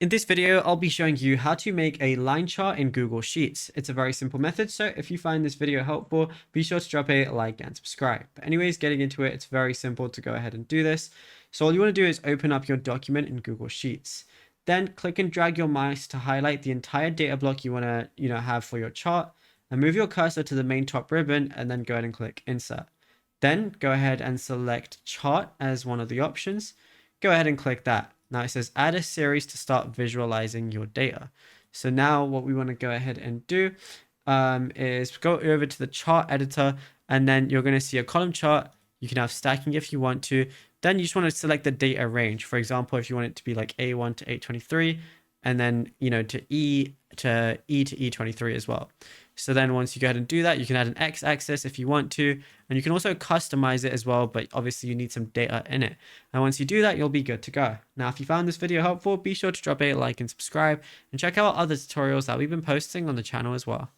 In this video, I'll be showing you how to make a line chart in Google Sheets. It's a very simple method, so if you find this video helpful, be sure to drop a like and subscribe. But anyways, getting into it, it's very simple to go ahead and do this. So all you want to do is open up your document in Google Sheets. Then click and drag your mouse to highlight the entire data block you want to have for your chart, and move your cursor to the main top ribbon and then go ahead and click Insert. Then go ahead and select Chart as one of the options. Go ahead and click that. Now it says add a series to start visualizing your data. So now what we want to go ahead and do is go over to the chart editor, and then you're going to see a column chart. You can have stacking if you want to. Then you just want to select the data range. For example, if you want it to be like A1 to A23, and then, to E to E23 as well. So then once you go ahead and do that, you can add an x-axis if you want to, and you can also customize it as well, but obviously you need some data in it. And once you do that, you'll be good to go. Now, if you found this video helpful, be sure to drop a like and subscribe, and check out other tutorials that we've been posting on the channel as well.